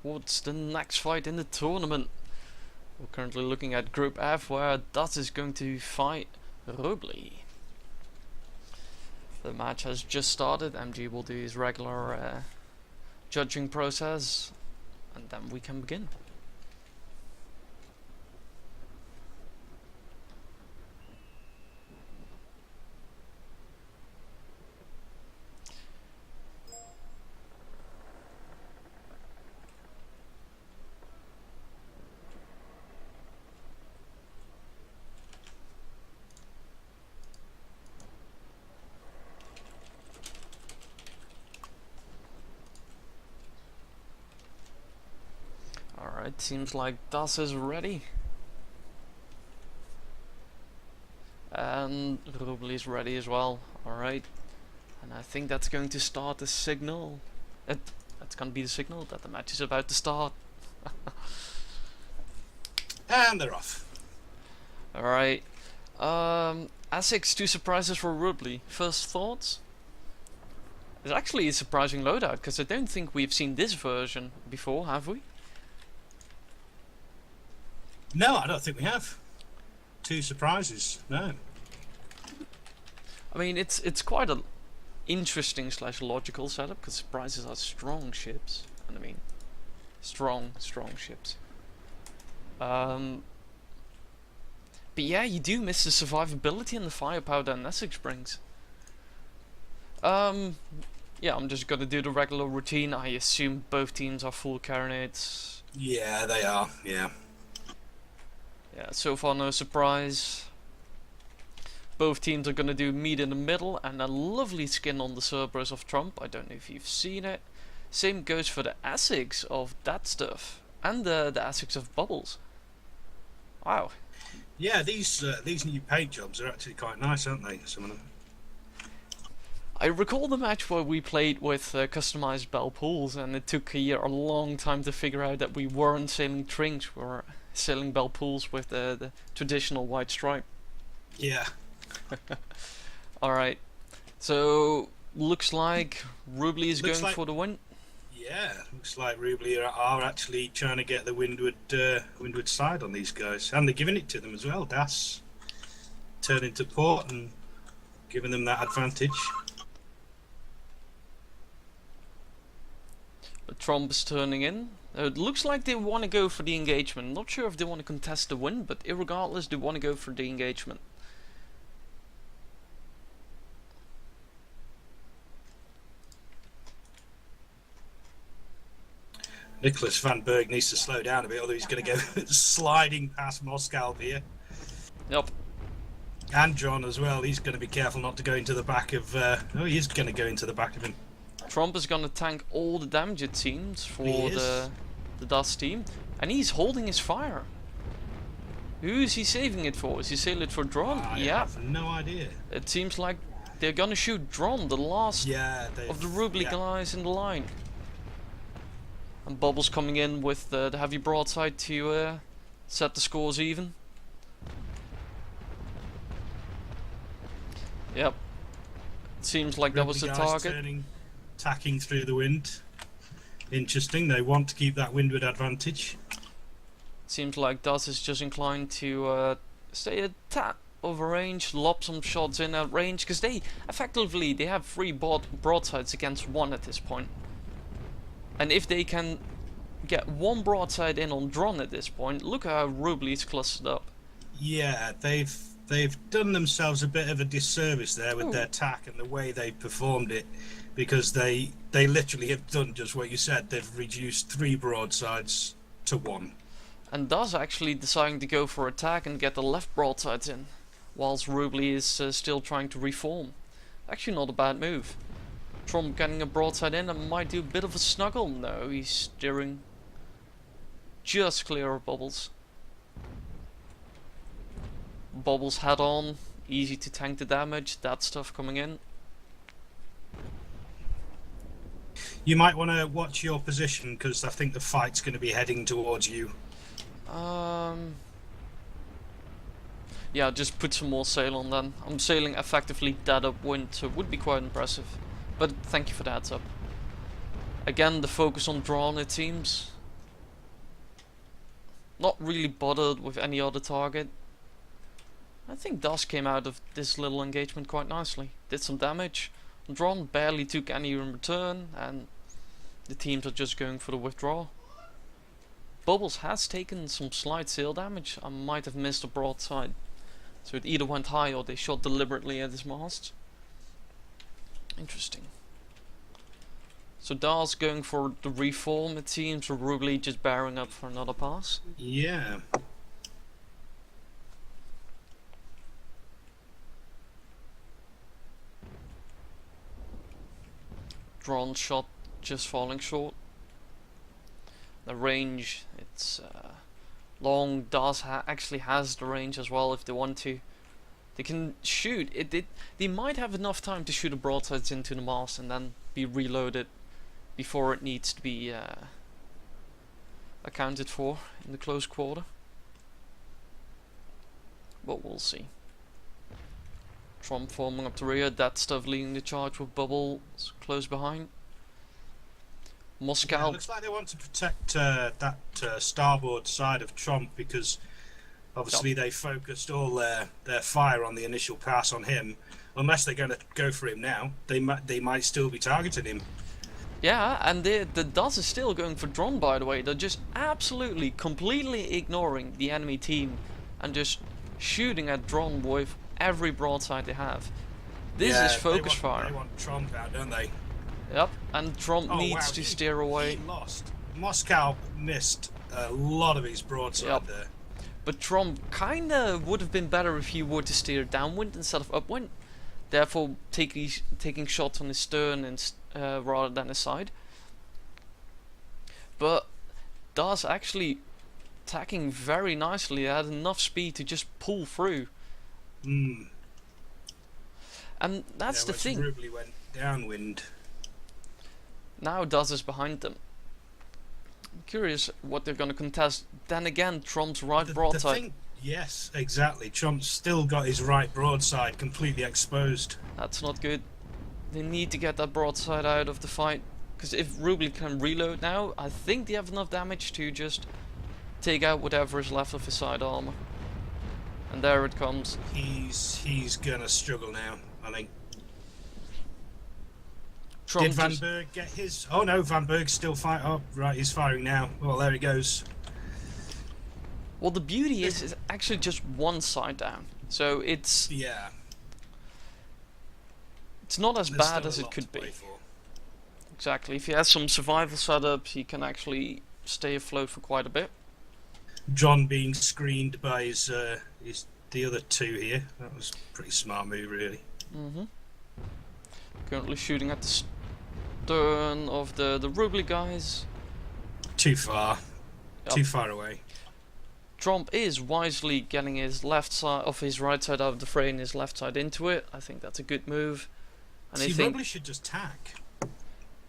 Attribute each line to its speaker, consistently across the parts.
Speaker 1: towards the next fight in the tournament. We're currently looking at Group F, where Daz is going to fight RUBLI. The match has just started. MG will do his regular judging process, and then we can begin. Alright, seems like Das is ready. And RUBLI is ready as well. Alright. And I think that's going to start the signal. That's going to be the signal that the match is about to start.
Speaker 2: And they're off.
Speaker 1: Alright. Asics, 2 surprises for RUBLI. First thoughts? It's actually a surprising loadout, because I don't think we've seen this version before, have we?
Speaker 2: No, I don't think we have. 2 surprises, no.
Speaker 1: I mean, it's quite an interesting / logical setup, because surprises are strong ships. And I mean, strong ships. But yeah, you do miss the survivability and the firepower that Essex brings. Yeah, I'm just gonna do the regular routine. I assume both teams are full carronades.
Speaker 2: Yeah, they are, yeah.
Speaker 1: Yeah, so far no surprise. Both teams are gonna do meat in the middle and a lovely skin on the Cerberus of Trump. I don't know if you've seen it. Same goes for the Asics of that stuff. And the Asics of Bubbles. Wow.
Speaker 2: Yeah, these new paint jobs are actually quite nice, aren't they? Some of them.
Speaker 1: I recall the match where we played with customized bell pools, and it took a long time to figure out that we weren't sailing trinks, we were sailing bell pools with the traditional white stripe.
Speaker 2: Yeah.
Speaker 1: Alright, so looks like RUBLI is going for the win.
Speaker 2: Yeah, looks like RUBLI are actually trying to get the windward side on these guys, and they're giving it to them as well. Das turning to port and giving them that advantage.
Speaker 1: Trump is turning in. It looks like they want to go for the engagement. Not sure if they want to contest the win, but irregardless, they want to go for the engagement.
Speaker 2: Nicholas Van Berg needs to slow down a bit, although he's going to go sliding past Moscow here.
Speaker 1: Yep.
Speaker 2: And John as well. He's going to be careful not to go into the back of... oh, he is going to go into the back of him.
Speaker 1: Trump is gonna tank all the damage it seems for the Dust team, and he's holding his fire. Who is he saving it for? Is he saving it for Dron?
Speaker 2: I have no idea.
Speaker 1: It seems like they're gonna shoot Dron, the last of the RUBLI guys in the line. And Bubbles coming in with the heavy broadside to set the scores even. Yep. It seems like that was the target.
Speaker 2: Tacking through the wind. Interesting, they want to keep that windward advantage.
Speaker 1: Seems like Daz is just inclined to stay a tad over range, lob some shots in at range, because they have 3 broadsides against 1 at this point. And if they can get 1 broadside in on Dron at this point, look how RUBLI's clustered up.
Speaker 2: Yeah, they've done themselves a bit of a disservice there with their tack and the way they performed it. Because they literally have done just what you said. They've reduced 3 broadsides to 1.
Speaker 1: And Daz actually deciding to go for attack and get the left broadsides in, whilst RUBLI is still trying to reform. Actually not a bad move. Trump getting a broadside in and might do a bit of a snuggle. No, he's steering just clear of Bubbles. Bubbles head on, easy to tank the damage, that stuff coming in.
Speaker 2: You might want to watch your position, because I think the fight's going to be heading towards you.
Speaker 1: Yeah, just put some more sail on then. I'm sailing effectively dead upwind, so it would be quite impressive. But thank you for the heads up. Again, the focus on Drawn, it seems. Not really bothered with any other target. I think Das came out of this little engagement quite nicely. Did some damage. Dron barely took any in return, and the teams are just going for the withdrawal. Bubbles has taken some slight sail damage. I might have missed a broadside. So it either went high or they shot deliberately at his mast. Interesting. So Das going for the reform, it seems, or RUBLI just bearing up for another pass.
Speaker 2: Yeah.
Speaker 1: Drone shot just falling short. The range, it's long. Das actually has the range as well if they want to. They can shoot. They might have enough time to shoot a broadsides into the mast and then be reloaded before it needs to be accounted for in the close quarter. But we'll see. Trump forming up the rear, that stuff leading the charge with Bubbles close behind. Moscow.
Speaker 2: Yeah, looks like they want to protect that starboard side of Trump because obviously they focused all their fire on the initial pass on him. Unless they're going to go for him now, they might still be targeting him.
Speaker 1: Yeah, and the DAS is still going for Dron, by the way. They're just absolutely, completely ignoring the enemy team and just shooting at Dron with every broadside they have. This is focus fire.
Speaker 2: They want Trump out, don't they?
Speaker 1: Yep, and Trump needs to steer away.
Speaker 2: He lost. Moscow missed a lot of his broadside there.
Speaker 1: But Trump kinda would have been better if he were to steer downwind instead of upwind. Therefore, taking shots on his stern and rather than his side. But DAS actually attacking very nicely. Had enough speed to just pull through. And that's the thing.
Speaker 2: RUBLI went downwind.
Speaker 1: Now DAS is behind them. I'm curious what they're going to contest. Then again, Trump's right broadside.
Speaker 2: Yes, exactly. Trump's still got his right broadside completely exposed.
Speaker 1: That's not good. They need to get that broadside out of the fight. Because if RUBLI can reload now, I think they have enough damage to just take out whatever is left of his side armor. And there it comes.
Speaker 2: He's gonna struggle now, I think.
Speaker 1: Trump
Speaker 2: Did Van Berg get his? Oh no, Van Berg's still firing. Oh right, he's firing now. Well, there he goes.
Speaker 1: Well, the beauty is it's actually just one side down, so it's it's not as bad as it could be. Exactly. If he has some survival setups, he can actually stay afloat for quite a bit.
Speaker 2: John being screened by his the other two here. That was a pretty smart move, really.
Speaker 1: Currently shooting at the stern of the RUBLI guys.
Speaker 2: Too far. Too far away.
Speaker 1: Trump is wisely getting his left side of his right side out of the fray and his left side into it. I think that's a good move. And
Speaker 2: see, RUBLI should just tack.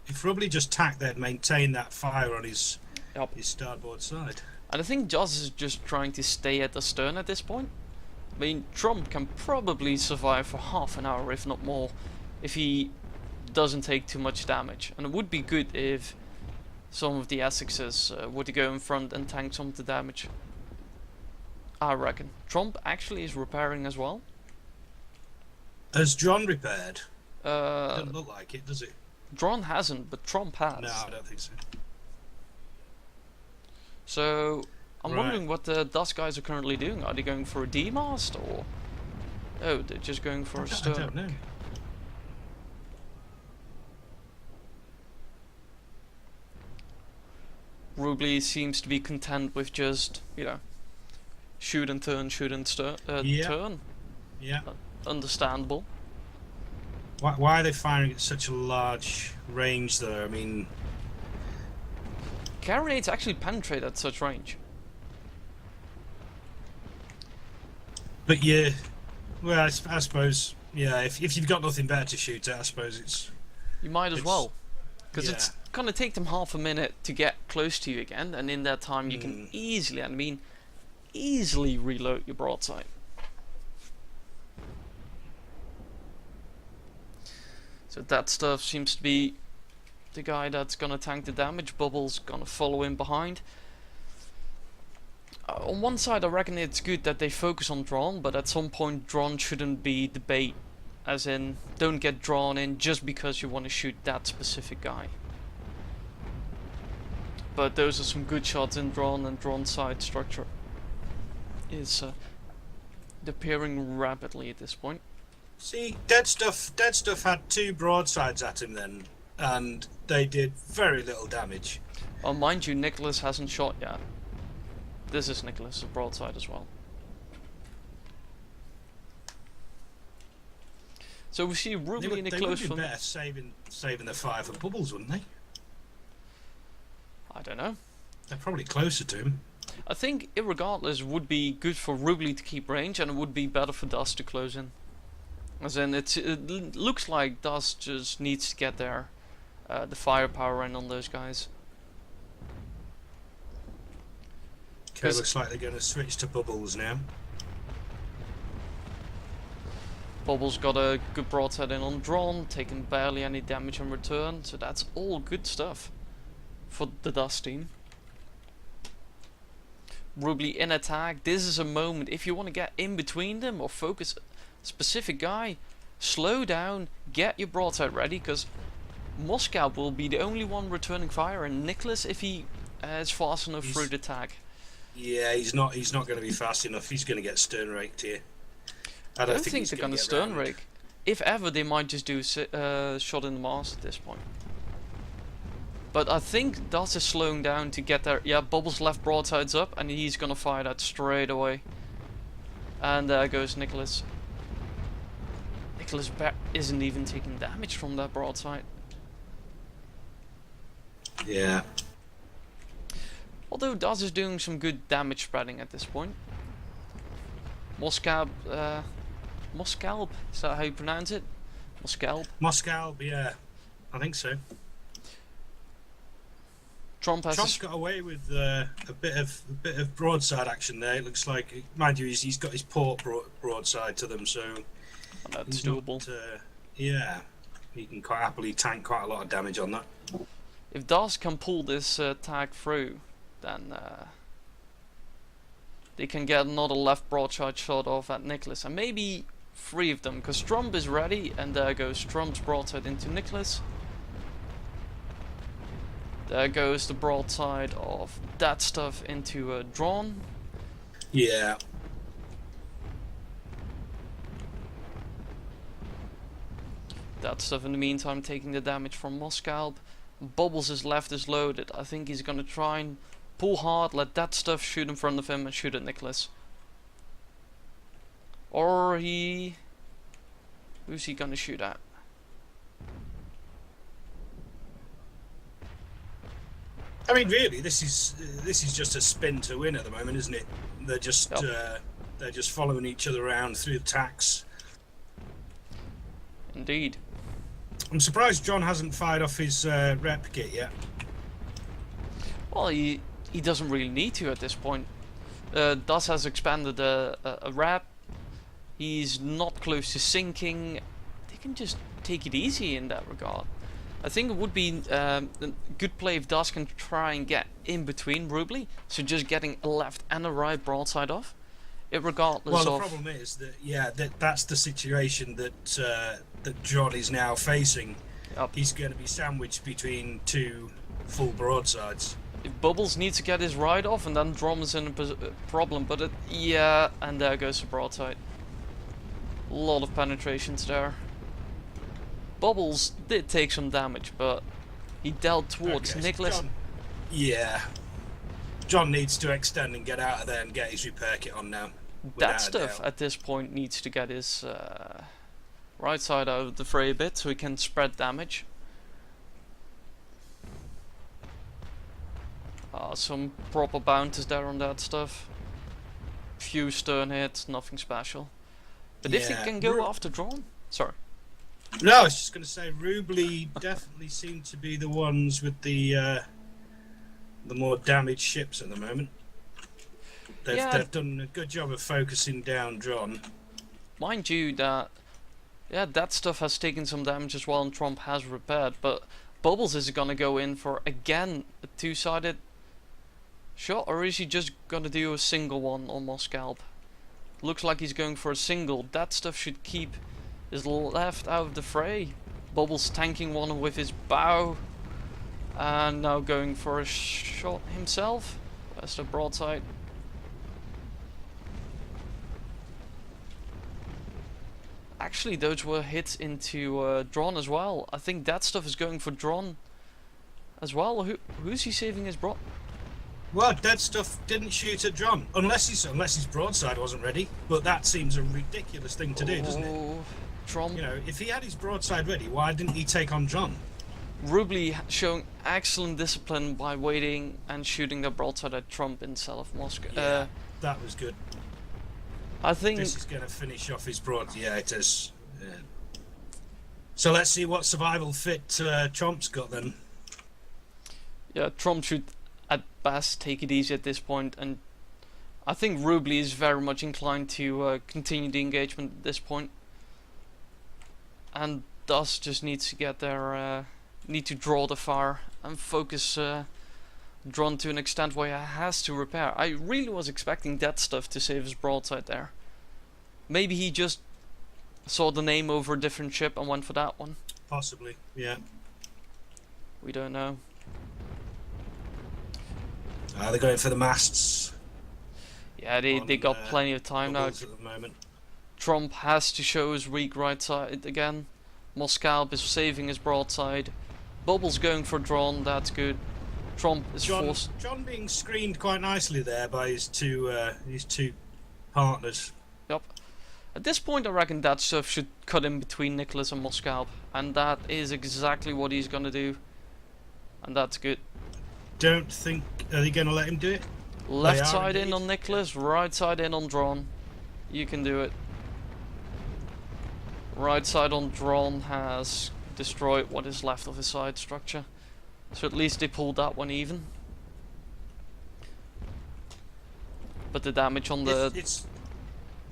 Speaker 2: If RUBLI just tacked, they'd maintain that fire on his starboard side.
Speaker 1: And I think Joss is just trying to stay at the stern at this point. I mean, Trump can probably survive for half an hour, if not more, if he doesn't take too much damage. And it would be good if some of the Essexes were to go in front and tank some of the damage. I reckon. Trump actually is repairing as well.
Speaker 2: Has John repaired?
Speaker 1: Uh,
Speaker 2: Doesn't look like it, does it?
Speaker 1: Dron hasn't, but Trump has.
Speaker 2: No, I don't think so.
Speaker 1: So, I'm wondering what the DAS guys are currently doing. Are they going for a D-mast, or... Oh, they're just going for a stern.
Speaker 2: I don't know.
Speaker 1: RUBLI seems to be content with just, you know, shoot and turn, turn.
Speaker 2: Yeah.
Speaker 1: Understandable.
Speaker 2: Why are they firing at such a large range, though? I mean...
Speaker 1: Carronades actually penetrate at such range.
Speaker 2: But yeah, well, I suppose, yeah, if you've got nothing better to shoot at, I suppose it's...
Speaker 1: You might as well. Because it's going to take them half a minute to get close to you again, and in that time you can easily, I mean, easily reload your broadside. So that stuff seems to be the guy that's gonna tank the damage. Bubbles gonna follow in behind. On one side, I reckon it's good that they focus on drawn, but at some point, drawn shouldn't be the bait. As in, don't get drawn in just because you want to shoot that specific guy. But those are some good shots in drawn, and drawn side structure is disappearing rapidly at this point.
Speaker 2: See, Dead Stuff had 2 broadsides at him then, and they did very little damage.
Speaker 1: Oh, mind you, Nicholas hasn't shot yet. This is Nicholas' broadside as well. So we see RUBLI in a close
Speaker 2: They would
Speaker 1: from.
Speaker 2: be better saving the fire for Bubbles, wouldn't they?
Speaker 1: I don't know.
Speaker 2: They're probably closer to him.
Speaker 1: I think, irregardless, it would be good for RUBLI to keep range, and it would be better for Dust to close in. As in, it looks like Dust just needs to get there, the firepower in on those guys.
Speaker 2: Okay, looks like they're going to switch to Bubbles now.
Speaker 1: Bubbles got a good broadside in on drawn, taking barely any damage in return, so that's all good stuff for the Dust team. RUBLI in attack. This is a moment, if you want to get in between them or focus a specific guy, slow down, get your broadside ready, because Moscow will be the only one returning fire, and Nicholas, if he is fast enough through the tag.
Speaker 2: Yeah, he's not going to be fast enough. He's going to get stern raked here.
Speaker 1: I don't think they're going to stern rake. If ever, they might just do shot in the mast at this point. But I think Dust is slowing down to get there. Yeah, Bubbles left broadsides up, and he's going to fire that straight away. And there goes Nicholas. Nicholas isn't even taking damage from that broadside.
Speaker 2: Yeah.
Speaker 1: Although Dust is doing some good damage spreading at this point. Moscalb, is that how you pronounce it?
Speaker 2: Moscalb, yeah, I think so.
Speaker 1: Trump's
Speaker 2: got away with a bit of broadside action there. It looks like, mind you, he's got his port broadside to them, so
Speaker 1: that's doable.
Speaker 2: Yeah, he can quite happily tank quite a lot of damage on that.
Speaker 1: If Dust can pull this tag through, then they can get another left broadside shot off at Nicholas, and maybe 3 of them, because Trump is ready, and there goes Trump's broadside into Nicholas. There goes the broadside of that stuff into drawn.
Speaker 2: Yeah.
Speaker 1: That stuff in the meantime taking the damage from Moscalb. Bubbles' left is loaded. I think he's gonna try and pull hard, let that stuff shoot in front of him and shoot at Nicholas. Or who's he gonna shoot at?
Speaker 2: I mean, really, this is just a spin to win at the moment, isn't it? They're just they're just following each other around through the tacks.
Speaker 1: Indeed.
Speaker 2: I'm surprised John hasn't fired off his rep kit yet.
Speaker 1: Well, he doesn't really need to at this point. Das has expanded a rep. He's not close to sinking. They can just take it easy in that regard. I think it would be a good play if Das can try and get in between RUBLI, so just getting a left and a right broadside off. Regardless
Speaker 2: well, the problem is that that's the situation that John is now facing.
Speaker 1: Yep.
Speaker 2: He's going to be sandwiched between 2 full broadsides.
Speaker 1: If Bubbles needs to get his ride off, and then Drum is in a problem, but yeah, and there goes the broadside. A lot of penetrations there. Bubbles did take some damage, but he dealt towards Nicholas.
Speaker 2: John needs to extend and get out of there and get his repair kit on now.
Speaker 1: That stuff at this point needs to get his right side out of the fray a bit so he can spread damage. Some proper bounties there on that stuff. Few stern hits, nothing special. But if he can go after drawn, sorry.
Speaker 2: No, I was just going to say, RUBLI definitely seem to be the ones with the more damaged ships at the moment. They've done a good job of focusing down John.
Speaker 1: Mind you that, that stuff has taken some damage as well, and Trump has repaired. But Bubbles is going to go in for again a 2-sided shot, or is he just gonna do a single one on Moscalp? Looks like he's going for a single. That stuff should keep his left out of the fray. Bubbles tanking one with his bow. And now going for a shot himself. That's the broadside. Actually, those were hits into Dron as well. I think that stuff is going for Dron as well. Who's he saving his broad?
Speaker 2: Well, dead stuff didn't shoot at John, unless his broadside wasn't ready. But that seems a ridiculous thing to do, doesn't it?
Speaker 1: Dron.
Speaker 2: You know, if he had his broadside ready, why didn't he take on John?
Speaker 1: RUBLI showing excellent discipline by waiting and shooting the broadside at Trump instead of Moscow.
Speaker 2: Yeah, that was good.
Speaker 1: I think
Speaker 2: this is going to finish off his broad. Yeah, it is. Yeah. So let's see what survival fit Trump's got then.
Speaker 1: Yeah, Trump should at best take it easy at this point, and I think RUBLI is very much inclined to continue the engagement at this point, and thus just needs to get their need to draw the fire and focus Dron to an extent where he has to repair. I really was expecting that stuff to save his broadside there. Maybe he just saw the name over a different ship and went for that one.
Speaker 2: Possibly, yeah.
Speaker 1: We don't know.
Speaker 2: They're going for the masts.
Speaker 1: Yeah, they got plenty of time now.
Speaker 2: At the moment.
Speaker 1: Trump has to show his weak right side again. Moscalp is saving his broadside. Bubbles going for Dron, that's good. Trump is forced.
Speaker 2: John being screened quite nicely there by his two partners.
Speaker 1: Yep. At this point, I reckon that stuff should cut in between Nicholas and Moscalp, and that is exactly what he's gonna do, and that's good.
Speaker 2: Don't think are they gonna let him do it?
Speaker 1: Left side in on Nicholas, right side in on Dron. You can do it. Right side on Dron has destroyed what is left of his side structure. So at least they pulled that one even. But the damage on the...
Speaker 2: It's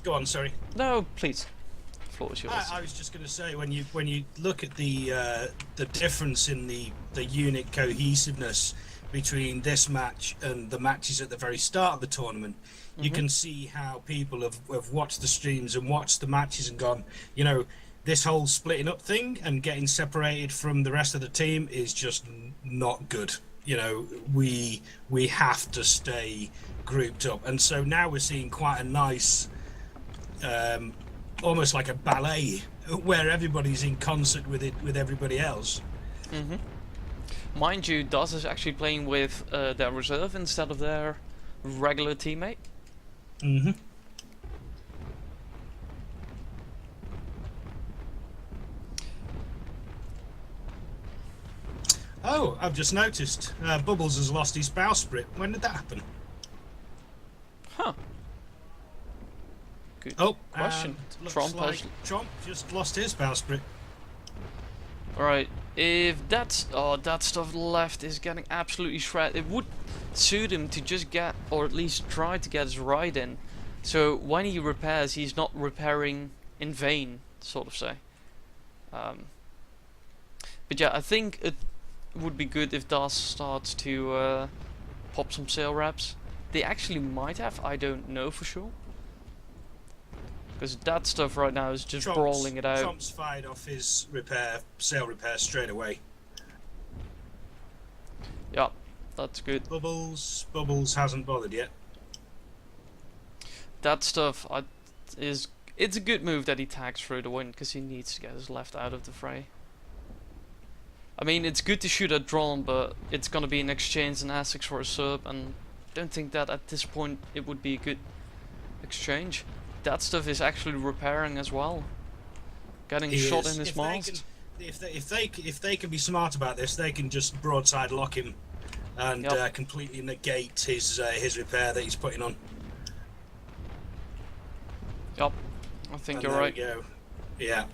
Speaker 2: go on, sorry.
Speaker 1: No, please. The floor is yours.
Speaker 2: I was just going to say, when you look at the difference in the unit cohesiveness between this match and the matches at the very start of the tournament, you can see how people have watched the streams and watched the matches and gone, you know, this whole splitting up thing and getting separated from the rest of the team is just not good. You know, we have to stay grouped up, and so now we're seeing quite a nice, almost like a ballet, where everybody's in concert with everybody else.
Speaker 1: Mind you, DOS is actually playing with their reserve instead of their regular teammate.
Speaker 2: Oh, I've just noticed. Bubbles has lost his bowsprit. When did that happen?
Speaker 1: Huh. Good question.
Speaker 2: Trump just lost his bowsprit.
Speaker 1: Alright, if that's... Oh, that stuff left is getting absolutely shredded. It would suit him to just get, or at least try to get his ride in. So when he repairs, he's not repairing in vain, sort of say. But yeah, I think it would be good if DAS starts to pop some sail wraps. They actually might have, I don't know for sure. Because that stuff right now is just brawling it out.
Speaker 2: Trump's fired off his sail repair straight away.
Speaker 1: Yeah, that's good.
Speaker 2: Bubbles hasn't bothered yet.
Speaker 1: That stuff it's a good move that he tags through the wind, because he needs to get his left out of the fray. I mean, it's good to shoot at Dron, but it's gonna be an exchange in Essex for a sub, and don't think that at this point it would be a good exchange. That stuff is actually repairing as well, getting shot in his mast.
Speaker 2: If they can be smart about this, they can just broadside lock him and completely negate his repair that he's putting on.
Speaker 1: Yep, I think you're right.
Speaker 2: There we go. Yeah,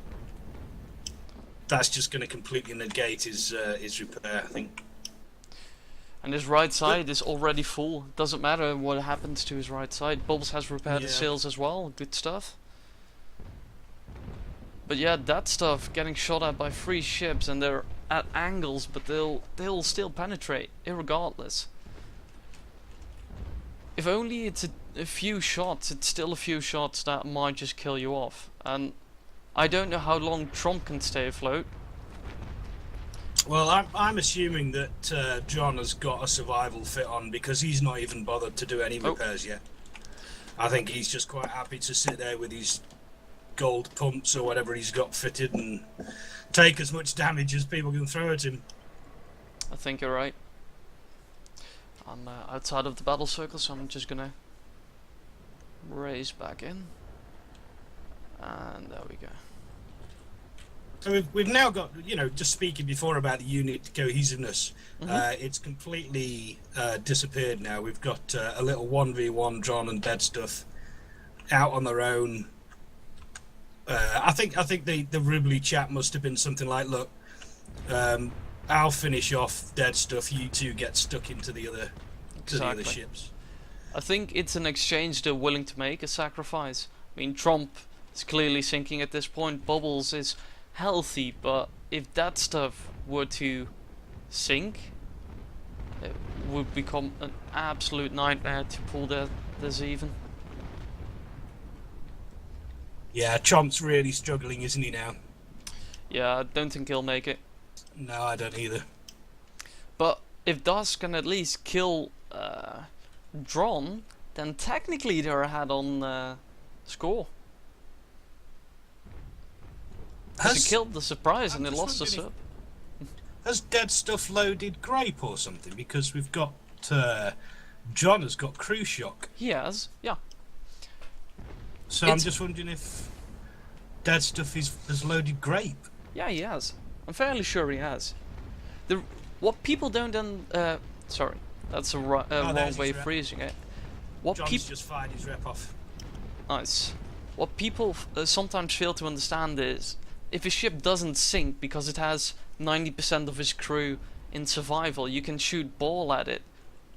Speaker 2: that's just going to completely negate his repair, I think.
Speaker 1: And his right side is already full. Doesn't matter what happens to his right side. Bubbles has repaired the sails as well. Good stuff. But yeah, that stuff getting shot at by 3 ships, and they're at angles, but they'll still penetrate, irregardless. if only it's a few shots, it's still a few shots that might just kill you off. And I don't know how long Trump can stay afloat.
Speaker 2: Well, I'm assuming that John has got a survival fit on because he's not even bothered to do any repairs yet. I think he's just quite happy to sit there with his gold pumps or whatever he's got fitted and take as much damage as people can throw at him.
Speaker 1: I think you're right. I'm outside of the battle circle, so I'm just gonna raise back in. And there we go.
Speaker 2: So we've now got, just speaking before about the unit cohesiveness, it's completely disappeared now. We've got a little 1v1 John and Dead Stuff out on their own. I think the RUBLI chat must have been something like, look, I'll finish off Dead Stuff, you two get stuck into the other ships.
Speaker 1: I think it's an exchange they're willing to make, a sacrifice. I mean, Trump is clearly sinking at this point. Bubbles is healthy, but if that stuff were to sink, it would become an absolute nightmare to pull this even.
Speaker 2: Yeah, Trump's really struggling, isn't he now?
Speaker 1: Yeah, I don't think he'll make it.
Speaker 2: No, I don't either.
Speaker 1: But if DOS can at least kill Dron, then technically they're ahead on score. He killed the surprise and he lost the sub.
Speaker 2: Has Dead Stuff loaded Grape or something? Because we've got John has got crew shock.
Speaker 1: He has, yeah.
Speaker 2: So I'm just wondering if Dead Stuff has loaded Grape.
Speaker 1: Yeah, he has. I'm fairly sure he has. What people don't sorry, that's a wrong way of phrasing it.
Speaker 2: John's just fired his rep off.
Speaker 1: Nice. What people sometimes fail to understand is, if a ship doesn't sink because it has 90% of its crew in survival, you can shoot ball at it,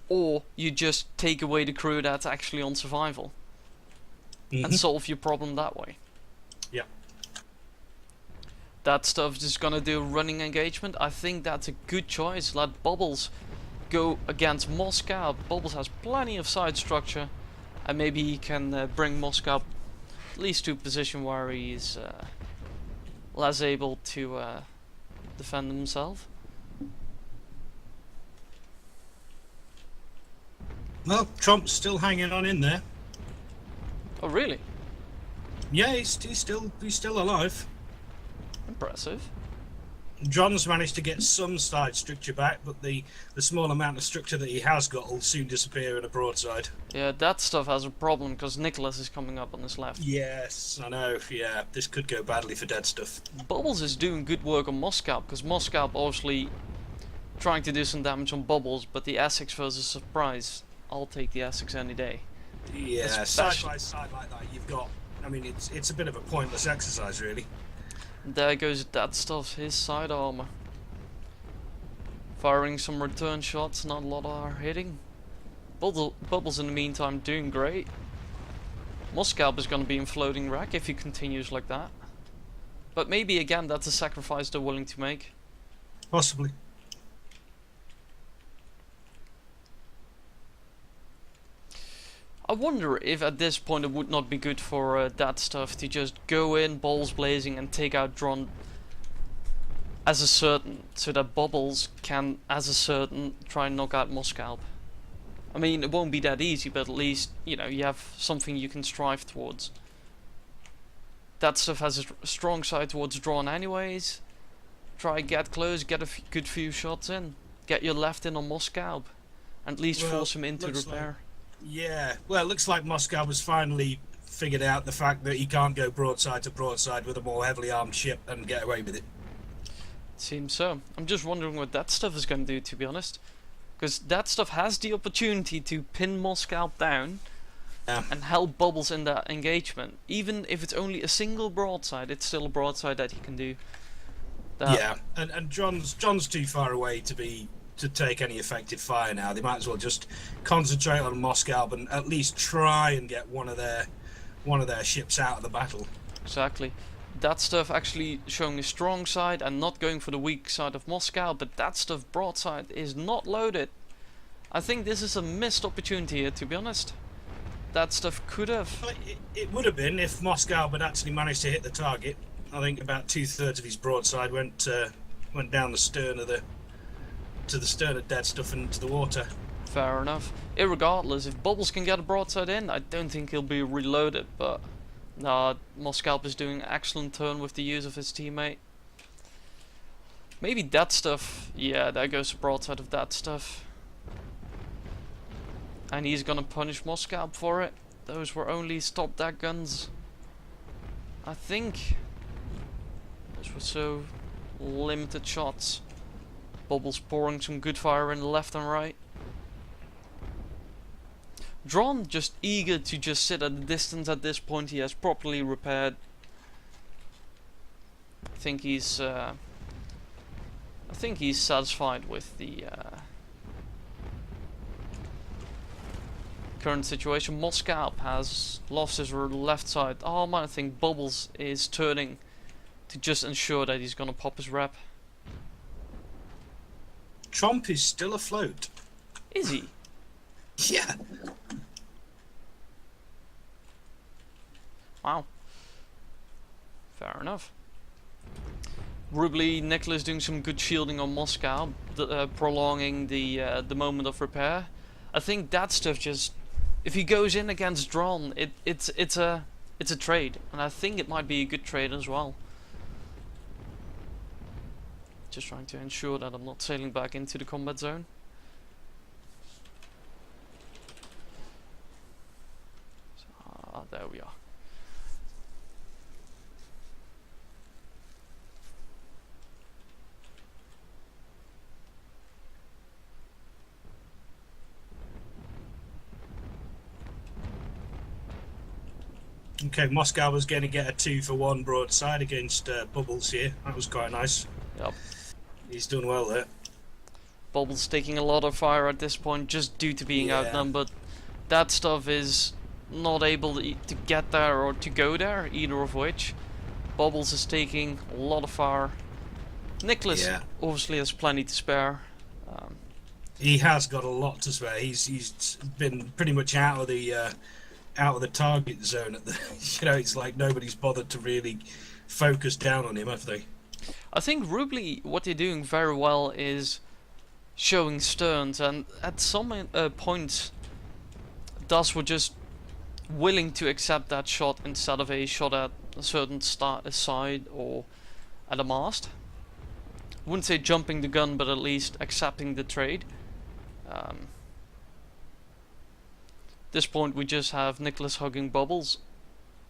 Speaker 1: or you just take away the crew that's actually on survival, and solve your problem that way.
Speaker 2: Yeah.
Speaker 1: That stuff is gonna do running engagement. I think that's a good choice. Let Bubbles go against Moscow. Bubbles has plenty of side structure, and maybe he can bring Moscow at least to a position where he's less able to defend himself.
Speaker 2: Well, Trump's still hanging on in there.
Speaker 1: Oh really?
Speaker 2: Yeah, he's still alive.
Speaker 1: Impressive.
Speaker 2: John's managed to get some side structure back, but the small amount of structure that he has got will soon disappear in a broadside.
Speaker 1: Yeah, that stuff has a problem because Nicholas is coming up on his left.
Speaker 2: Yes, I know. Yeah, this could go badly for Dead Stuff.
Speaker 1: Bubbles is doing good work on Moscow, because Moscow obviously trying to do some damage on Bubbles, but the Essex versus Surprise, I'll take the Essex any day.
Speaker 2: Yeah, side by side like that, you've got. I mean, it's a bit of a pointless exercise, really.
Speaker 1: There goes that stuff, his side armor. Firing some return shots, not a lot are hitting. Bubbles in the meantime doing great. Moscow is going to be in floating rack if he continues like that. But maybe again that's a sacrifice they're willing to make.
Speaker 2: Possibly.
Speaker 1: I wonder if at this point it would not be good for that stuff to just go in balls blazing and take out Dron as a certain, so that Bubbles can as a certain try and knock out Moscow. I mean, it won't be that easy, but at least you have something you can strive towards. That stuff has a strong side towards Dron anyways. Try get close, get a good few shots in, get your left in on Moscow, and at least force him into repair.
Speaker 2: Yeah, well, it looks like Moscow has finally figured out the fact that he can't go broadside to broadside with a more heavily armed ship and get away with it.
Speaker 1: Seems so. I'm just wondering what that stuff is going to do, to be honest. Because that stuff has the opportunity to pin Moscow down and help Bubbles in that engagement. Even if it's only a single broadside, it's still a broadside that he can do.
Speaker 2: Yeah, and John's too far away to take any effective fire now. They might as well just concentrate on Moscow and at least try and get one of their ships out of the battle.
Speaker 1: Exactly. That stuff actually showing a strong side and not going for the weak side of Moscow, but that stuff broadside is not loaded. I think this is a missed opportunity here, to be honest. That stuff could have.
Speaker 2: Well, it would have been if Moscow had actually managed to hit the target. I think about 2/3 of his broadside went down the stern of the stern of dead stuff and into the water.
Speaker 1: Fair enough. Irregardless, if Bubbles can get a broadside in, I don't think he'll be reloaded, but nah, Moscalp is doing an excellent turn with the use of his teammate. Maybe that stuff. Yeah, there goes the broadside of that stuff. And he's gonna punish Moscalp for it. Those were only stop that guns. I think those were so limited shots. Bubbles pouring some good fire in the left and right. Dron just eager to just sit at a distance at this point. He has properly repaired. I think he's satisfied with the current situation. Moscalp has lost his left side. Oh man, I think Bubbles is turning to just ensure that he's gonna pop his rep.
Speaker 2: Trump is still afloat.
Speaker 1: Is he?
Speaker 2: Yeah.
Speaker 1: Wow. Fair enough. RUBLI, Nicholas doing some good shielding on Moscow, prolonging the moment of repair. I think that stuff just, if he goes in against Dron, it's a trade, and I think it might be a good trade as well. Just trying to ensure that I'm not sailing back into the combat zone. There we are.
Speaker 2: Okay, Moscow was going to get a 2-for-1 broadside against Bubbles here. That was quite nice.
Speaker 1: Yep.
Speaker 2: He's done well there.
Speaker 1: Bubbles taking a lot of fire at this point just due to being outnumbered. That stuff is not able to get there or to go there, either of which. Bubbles is taking a lot of fire. Nicholas obviously has plenty to spare.
Speaker 2: He has got a lot to spare. He's been pretty much out of the target zone at the it's like nobody's bothered to really focus down on him, have they?
Speaker 1: I think RUBLI, what they're doing very well is showing sterns, and at some points DAS were just willing to accept that shot instead of a shot at a certain side or at a mast. Wouldn't say jumping the gun, but at least accepting the trade. This point we just have Nicholas hugging Bubbles.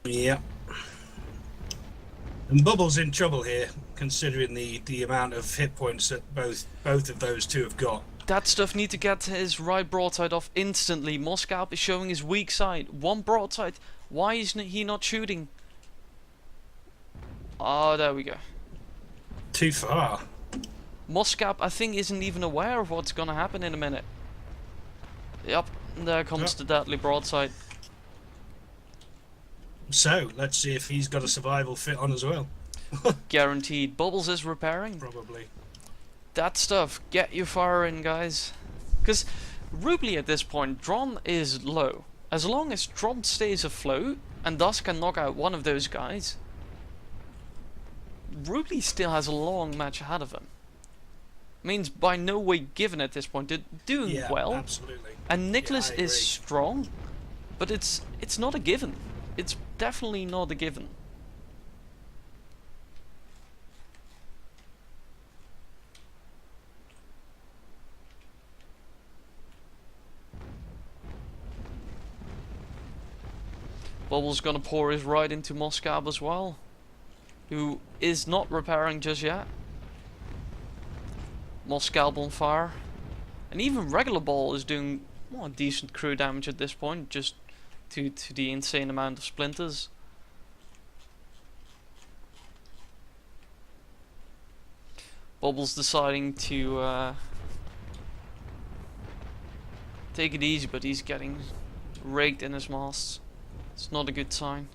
Speaker 2: Yeah. And Bubbles in trouble here, considering the amount of hit points that both of those two have got.
Speaker 1: That stuff need to get his right broadside off instantly. Moscalp is showing his weak side. One broadside. Why is he not shooting? Oh, there we go.
Speaker 2: Too far.
Speaker 1: Moscalp, I think, isn't even aware of what's gonna happen in a minute. Yep, there comes the deadly broadside.
Speaker 2: So, let's see if he's got a survival fit on as well.
Speaker 1: Guaranteed. Bubbles is repairing.
Speaker 2: Probably.
Speaker 1: That stuff, get your fire in, guys. Because RUBLI at this point, Dron is low. As long as Dron stays afloat and thus can knock out one of those guys, RUBLI still has a long match ahead of him. Means by no way given at this point. They're doing well.
Speaker 2: Absolutely.
Speaker 1: And Nicholas is strong, but it's not a given. It's definitely not a given. Bubble's gonna pour his right into Moscow as well, who is not repairing just yet. Moscow on fire, and even regular ball is doing decent crew damage at this point, just to the insane amount of splinters. Bubble's deciding to take it easy, but he's getting raked in his masts. It's not a good sign.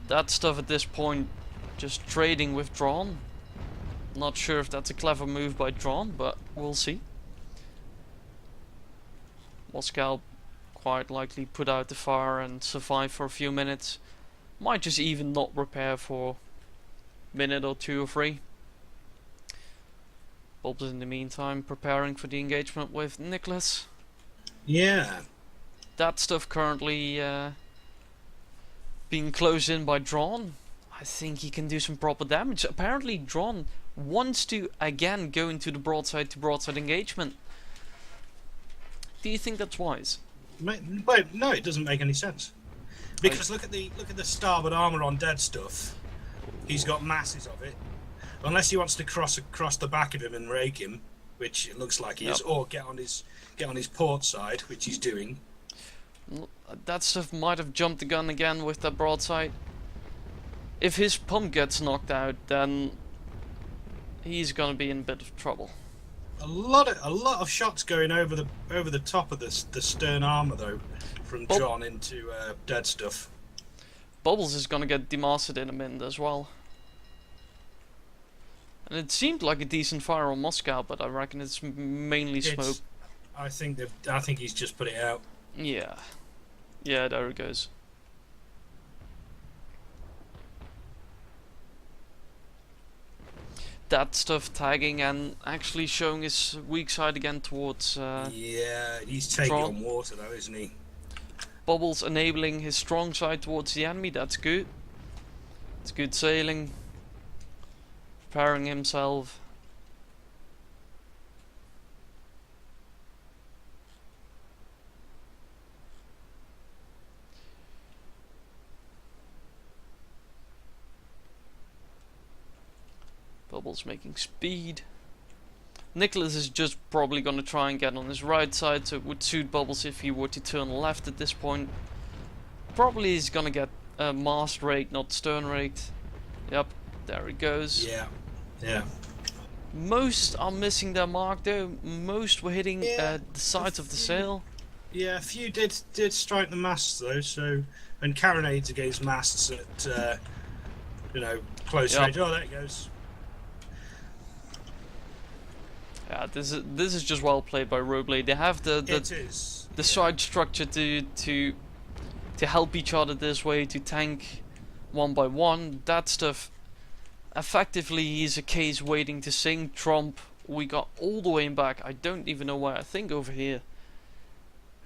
Speaker 1: That stuff at this point, just trading with Dron. Not sure if that's a clever move by Dron, but we'll see. Moscow quite likely put out the fire and survive for a few minutes. Might just even not repair for a minute or two or three. Bob's in the meantime preparing for the engagement with Nicholas.
Speaker 2: Yeah.
Speaker 1: That stuff currently being closed in by Drawn. I think he can do some proper damage. Apparently Drawn wants to again go into the broadside to broadside engagement. Do you think that's wise?
Speaker 2: Wait, no, it doesn't make any sense. Because look at the starboard armor on Dead Stuff. He's got masses of it. Unless he wants to cross across the back of him and rake him, which it looks like he is, or get on his port side, which he's doing.
Speaker 1: That stuff might have jumped the gun again with that broadside. If his pump gets knocked out, then he's gonna be in a bit of trouble.
Speaker 2: A lot of shots going over the top of the stern armor though, from John into Dead Stuff.
Speaker 1: Bubbles is gonna get demasted in a minute as well. And it seemed like a decent fire on Moscow, but I reckon it's mainly smoke.
Speaker 2: I think he's just put it out.
Speaker 1: Yeah. Yeah, there it goes. That stuff tagging and actually showing his weak side again towards
Speaker 2: yeah, he's taking on water though, isn't he?
Speaker 1: Bubbles enabling his strong side towards the enemy. That's good. It's good sailing. Preparing himself. Bubbles making speed. Nicholas is just probably going to try and get on his right side, so it would suit Bubbles if he were to turn left at this point. Probably he's going to get mast raked, not stern raked. Yep, there he goes.
Speaker 2: Yeah, yeah.
Speaker 1: Most are missing their mark though. Most were hitting the sides of the sail.
Speaker 2: Yeah, a few did strike the masts though. So, and carronades against masts at close range. Oh, there it goes.
Speaker 1: Yeah, this is just well played by RUBLI. They have the side structure to help each other this way, to tank one by one. That stuff. Effectively, he's a case waiting to sink. Trump, we got all the way back. I don't even know where. I think over here.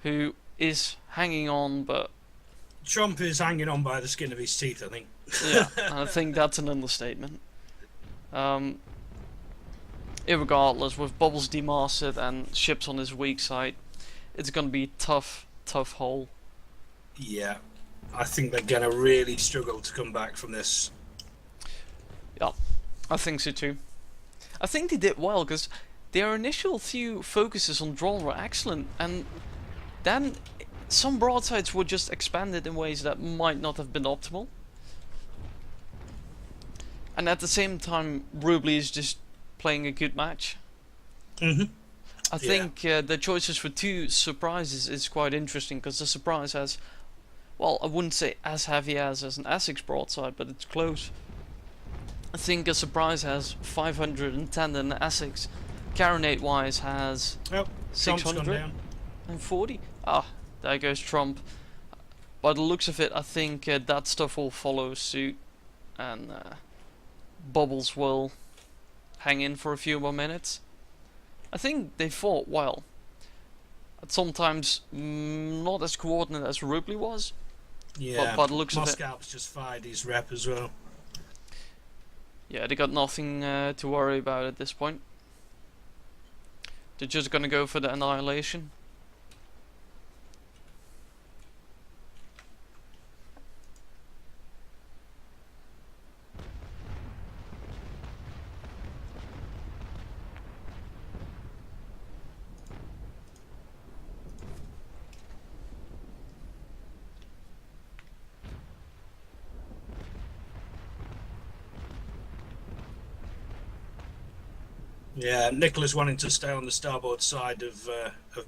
Speaker 1: Who is hanging on, but
Speaker 2: Trump is hanging on by the skin of his teeth, I think.
Speaker 1: Yeah, I think that's an understatement. Irregardless, with Bubbles demasted and ships on his weak side, it's gonna be a tough hole.
Speaker 2: Yeah, I think they're gonna really struggle to come back from this.
Speaker 1: Yeah, I think so too. I think they did well because their initial few focuses on drawn were excellent, and then some broadsides were just expanded in ways that might not have been optimal. And at the same time, RUBLI is just playing a good match. I think the choices for two surprises is quite interesting because the surprise has, well, I wouldn't say as heavy as an Essex broadside, but it's close. I think a surprise has 510 and the Essex carronade wise has 640. Ah, there goes Trump. By the looks of it, I think that stuff will follow suit, and Bubbles will hang in for a few more minutes. I think they fought well. Sometimes not as coordinated as RUBLI was.
Speaker 2: Yeah,
Speaker 1: but by the looks of it,
Speaker 2: Moscow's just fired his rep as well.
Speaker 1: Yeah, they got nothing to worry about at this point. They're just gonna go for the annihilation.
Speaker 2: Yeah, Nicholas wanting to stay on the starboard side of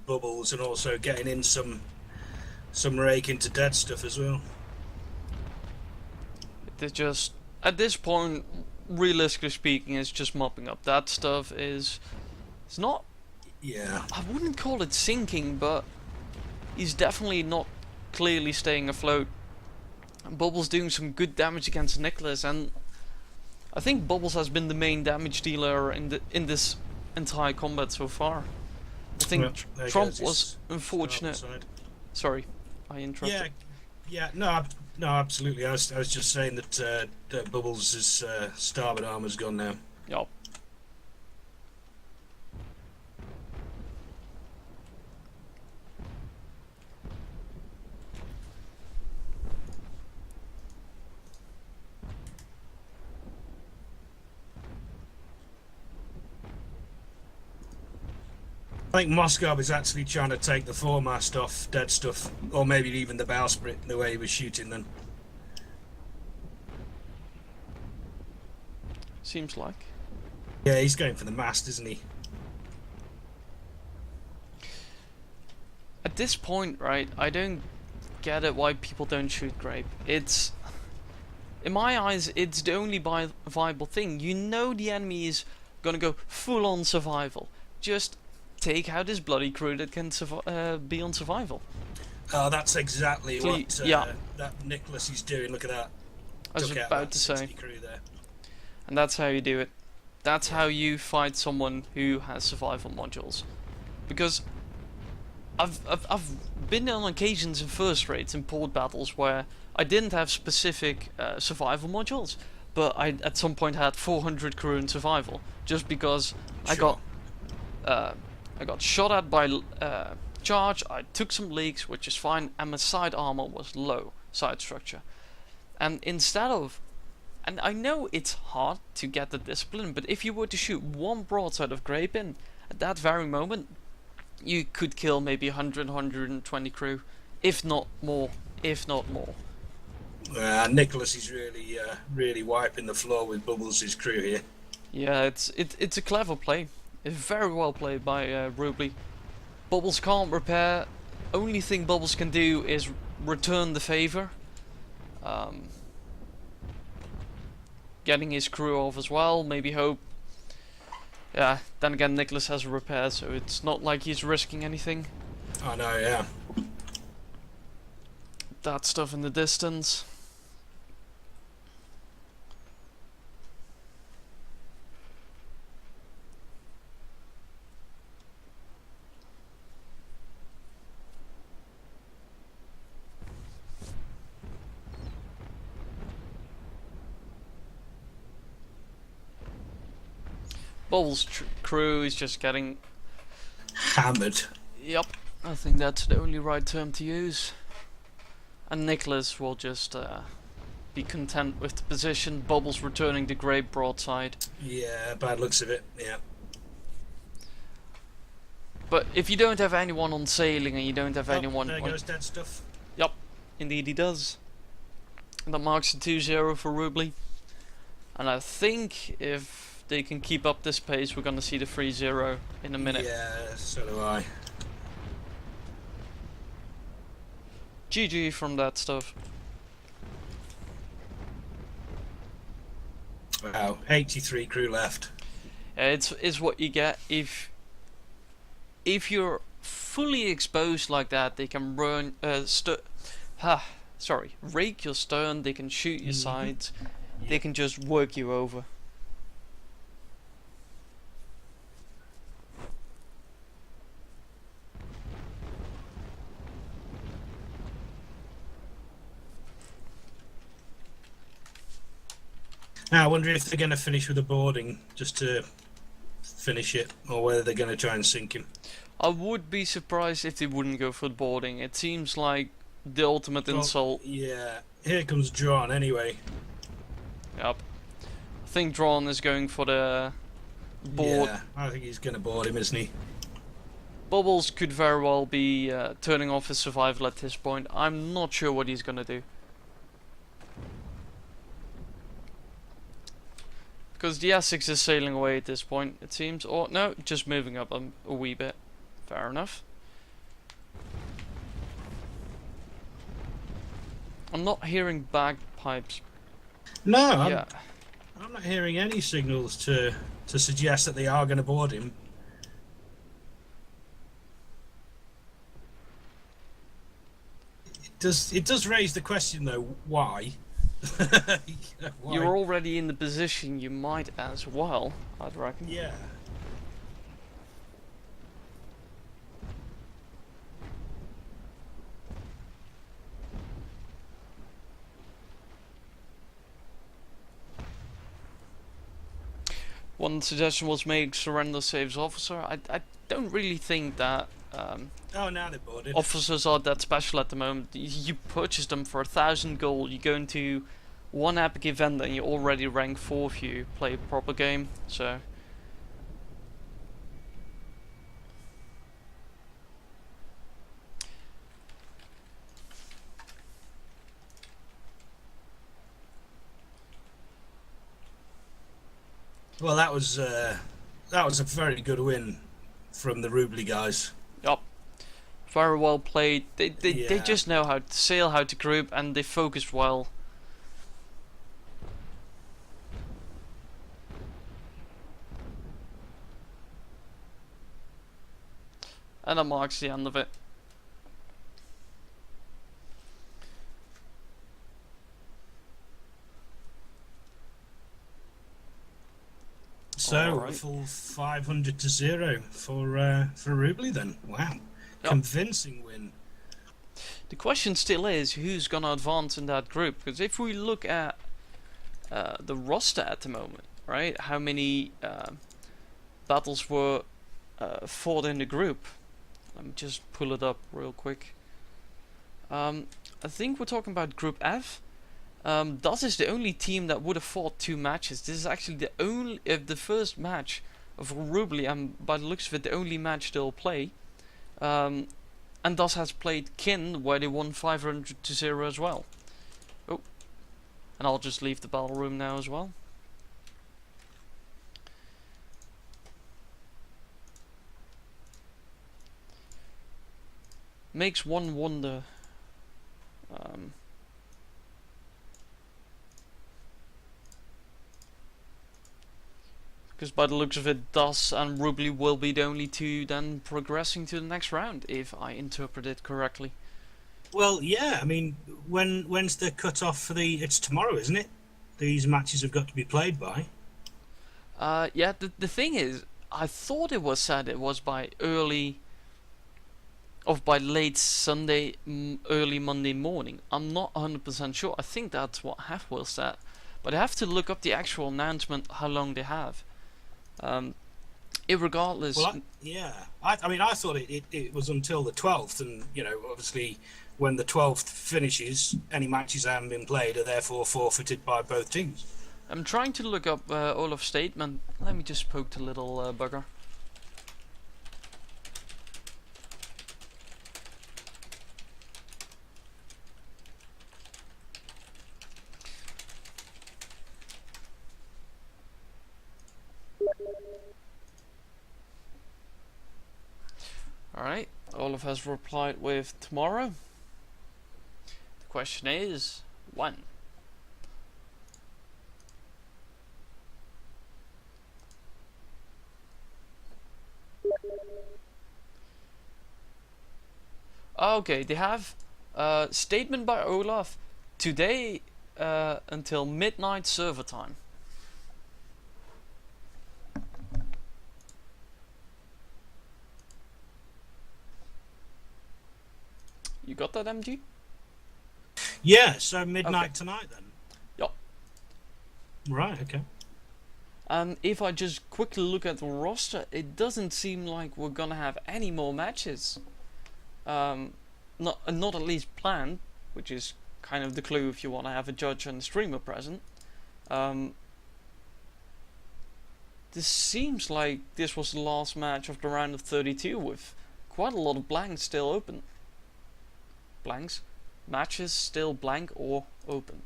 Speaker 2: Bubbles and also getting in some rake into Dead Stuff as well.
Speaker 1: They're just, at this point, realistically speaking, it's just mopping up. That stuff is, it's not,
Speaker 2: Yeah,
Speaker 1: I wouldn't call it sinking, but he's definitely not clearly staying afloat. Bubbles doing some good damage against Nicholas, and I think Bubbles has been the main damage dealer in this entire combat so far. I think
Speaker 2: Well,
Speaker 1: Trump was unfortunate.
Speaker 2: Side.
Speaker 1: Sorry, I interrupted.
Speaker 2: Yeah, no, absolutely. I was just saying that, that Bubbles' starboard armor's gone now.
Speaker 1: Yup.
Speaker 2: I think Moskov is actually trying to take the foremast off dead stuff, or maybe even the bowsprit, the way he was shooting then.
Speaker 1: Seems like.
Speaker 2: Yeah, he's going for the mast, isn't he?
Speaker 1: At this point, right, I don't get it why people don't shoot grape. It's, in my eyes, it's the only viable thing. You know the enemy is gonna go full on survival. Just take out his bloody crew that can be on survival.
Speaker 2: Oh, that's exactly what
Speaker 1: yeah.
Speaker 2: that Nicholas is doing. Look at that.
Speaker 1: I was about to say.
Speaker 2: Crew there.
Speaker 1: And that's how you do it. That's how you fight someone who has survival modules. Because I've been on occasions in first rates in port battles where I didn't have specific survival modules, but I at some point had 400 crew in survival just because
Speaker 2: Sure.
Speaker 1: I got shot at by charge. I took some leaks, which is fine, and my side armor was low, side structure. And instead of, and I know it's hard to get the discipline, but if you were to shoot one broadside of grape in at that very moment, you could kill maybe 100, 120 crew, if not more. If not more.
Speaker 2: Nicholas is really wiping the floor with Bubbles' crew here.
Speaker 1: Yeah, it's a clever play. It's very well played by RUBLI. Bubbles can't repair. Only thing Bubbles can do is return the favor. Getting his crew off as well. Maybe hope. Yeah. Then again, Nicholas has a repair, so it's not like he's risking anything.
Speaker 2: I know, yeah.
Speaker 1: That stuff in the distance. Bubbles' crew is just getting
Speaker 2: Hammered.
Speaker 1: Yep, I think that's the only right term to use. And Nicholas will just be content with the position. Bubbles returning the grape broadside.
Speaker 2: Yeah, bad looks of it, yeah.
Speaker 1: But if you don't have anyone on sailing and you don't have
Speaker 2: Oh,
Speaker 1: anyone
Speaker 2: there
Speaker 1: on...
Speaker 2: goes dead stuff.
Speaker 1: Yep, indeed he does. And that marks a 2-0 for RUBLI. And I think if they can keep up this pace, we're going to see the 3-0 in a minute.
Speaker 2: Yeah, so do I.
Speaker 1: GG from that stuff.
Speaker 2: Wow, 83 crew left.
Speaker 1: It's what you get if you're fully exposed like that. They can run rake your stern, they can shoot your sides, they can just work you over.
Speaker 2: Now, I wonder if they're going to finish with a boarding just to finish it, or whether they're going to try and sink him.
Speaker 1: I would be surprised if they wouldn't go for the boarding. It seems like the ultimate insult.
Speaker 2: Yeah, here comes Drawn anyway.
Speaker 1: Yep. I think Drawn is going for the board.
Speaker 2: Yeah, I think he's going to board him, isn't he?
Speaker 1: Bubbles could very well be turning off his survival at this point. I'm not sure what he's going to do. Because the Essex is sailing away at this point, it seems. Or, no, just moving up a wee bit. Fair enough. I'm not hearing bagpipes.
Speaker 2: No,
Speaker 1: Yeah.
Speaker 2: I'm not hearing any signals to suggest that they are going to board him. does raise the question though, why? Why?
Speaker 1: You're already in the position, you might as well, I'd reckon.
Speaker 2: Yeah.
Speaker 1: One suggestion was make surrender saves officer. I don't really think that
Speaker 2: Oh, now they're boarded.
Speaker 1: officers are that special at the moment. You purchase them for 1,000 gold, you go into one epic event and you already rank 4 if you play a proper game, so...
Speaker 2: Well, that was a very good win from the RUBLI guys.
Speaker 1: Yup. Very well played. They
Speaker 2: Yeah.
Speaker 1: just know how to sail, how to group, and they focused well. And that marks the end of it.
Speaker 2: So
Speaker 1: Alright.
Speaker 2: a full 500 to 0 for RUBLI then. Wow,
Speaker 1: Yep.
Speaker 2: convincing win.
Speaker 1: The question still is who's gonna advance in that group, because if we look at the roster at the moment, right? How many battles were fought in the group? Let me just pull it up real quick. I think we're talking about Group F. DAS is the only team that would have fought 2 matches. This is actually the first match of RUBLI, and by the looks of it, the only match they'll play. And DAS has played Kin, where they won 500 to 0 as well. Oh, and I'll just leave the battle room now as well. Makes one wonder. Because by the looks of it, DAS and RUBLI will be the only 2 then progressing to the next round, if I interpret it correctly.
Speaker 2: Well, yeah. I mean, when's the cut off for the? It's tomorrow, isn't it? These matches have got to be played by.
Speaker 1: Yeah, the thing is, I thought it was said it was by late Sunday, early Monday morning. I'm not 100% sure. I think that's what Halfwell said. But I have to look up the actual announcement, how long they have. Irregardless...
Speaker 2: Well, I mean, I thought it was until the 12th, and obviously, when the 12th finishes, any matches that haven't been played are therefore forfeited by both teams.
Speaker 1: I'm trying to look up Olaf's statement. Let me just poke the little bugger. Alright, Olaf has replied with tomorrow. The question is, when? Okay, they have a statement by Olaf today until midnight server time. You got that, MG?
Speaker 2: Yeah, so midnight tonight then.
Speaker 1: Yup.
Speaker 2: Right. Okay.
Speaker 1: And if I just quickly look at the roster, it doesn't seem like we're gonna have any more matches. Not at least planned, which is kind of the clue if you want to have a judge and a streamer present. This seems like this was the last match of the round of 32, with quite a lot of blanks still open. Blanks? Matches still blank or open.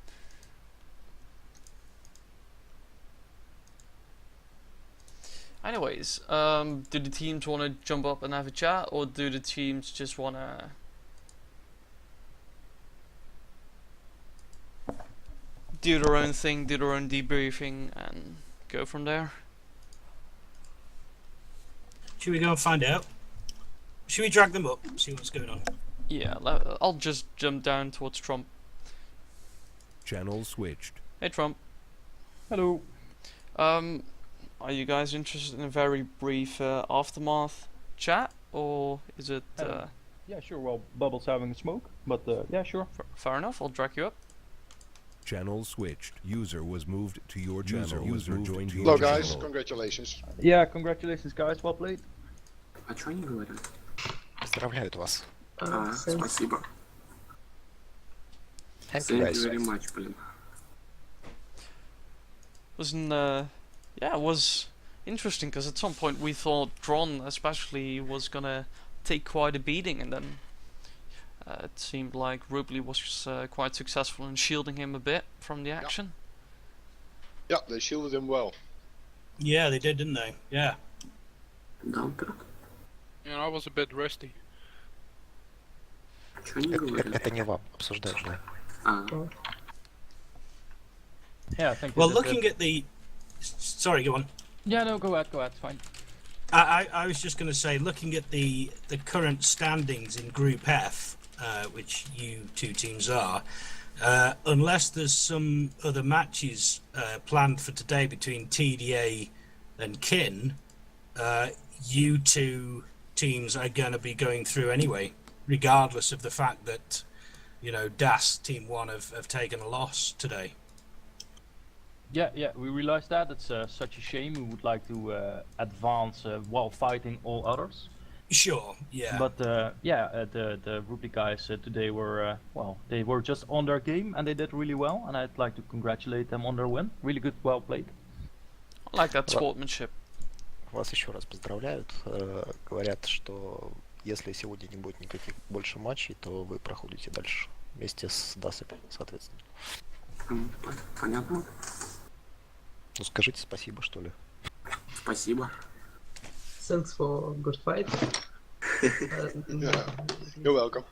Speaker 1: Anyways, do the teams want to jump up and have a chat, or do the teams just want to do their own thing, do their own debriefing, and go from there?
Speaker 2: Should we go and find out? Should we drag them up, see what's going on?
Speaker 1: Yeah, I'll just jump down towards Trump.
Speaker 3: Channel switched.
Speaker 1: Hey Trump.
Speaker 4: Hello.
Speaker 1: Are you guys interested in a very brief aftermath chat, or is it?
Speaker 4: Yeah, sure. Well, Bubble's having a smoke, but yeah, sure.
Speaker 1: Fair enough. I'll drag you up.
Speaker 3: Channel switched. User was moved to your channel. User joined your
Speaker 5: Hello
Speaker 3: channel.
Speaker 5: guys, congratulations.
Speaker 4: Yeah, congratulations, guys. Well played.
Speaker 6: А чё они говорят?
Speaker 7: Поздравляют вас.
Speaker 6: Спасибо.
Speaker 7: Thank you,
Speaker 6: Thank
Speaker 7: guys.
Speaker 6: you very much, блин.
Speaker 1: Yeah, it was interesting because at some point we thought Dron especially was gonna take quite a beating, and then it seemed like RUBLI was quite successful in shielding him a bit from the action.
Speaker 5: Yeah, they shielded him well.
Speaker 2: Yeah, they did, didn't they? Yeah.
Speaker 6: Да, брат.
Speaker 8: I was a bit rusty.
Speaker 6: Чё они говорят?
Speaker 7: Это не вам, обсуждаешь, да?
Speaker 6: А,
Speaker 4: Yeah, thank you.
Speaker 2: Well, looking at the... Sorry, go on.
Speaker 4: Yeah, no, go ahead, it's fine.
Speaker 2: I was just going to say, looking at the current standings in Group F, which you two teams are, unless there's some other matches planned for today between TDA and Kin, you two teams are going to be going through anyway, regardless of the fact that, you know, DAS Team 1 have taken a loss today.
Speaker 4: Yeah, we realized that. It's such a shame. We would like to advance while fighting all others.
Speaker 2: Sure, yeah.
Speaker 4: But the RUBLI guys today were, well, they were just on their game and they did really well. And I'd like to congratulate them on their win. Really good, well played.
Speaker 1: I like that sportsmanship.
Speaker 7: Вас еще раз поздравляют. Говорят, что если сегодня не будет никаких больше матчей, то вы проходите дальше вместе с DAS, соответственно.
Speaker 6: понятно.
Speaker 7: Ну скажите спасибо, что ли.
Speaker 6: Спасибо.
Speaker 9: Thanks for good fight.
Speaker 5: Yeah, you're welcome.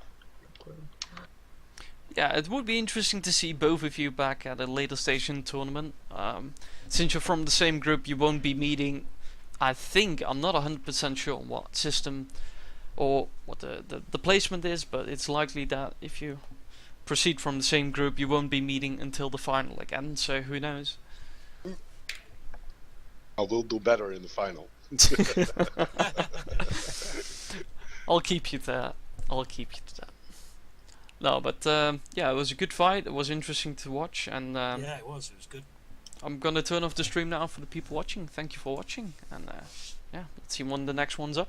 Speaker 1: Yeah, it would be interesting to see both of you back at a later stage in the tournament. Since you're from the same group, you won't be meeting. I think, I'm not 100% sure on what system or what the placement is, but it's likely that if you proceed from the same group, you won't be meeting until the final again, so who knows.
Speaker 5: I will do better in the final.
Speaker 1: I'll keep you there. I'll keep you to that. No, but yeah, it was a good fight. It was interesting to watch, and
Speaker 2: Yeah, it was good.
Speaker 1: I'm gonna turn off the stream now for the people watching. Thank you for watching, and yeah, let's see when the next one's up.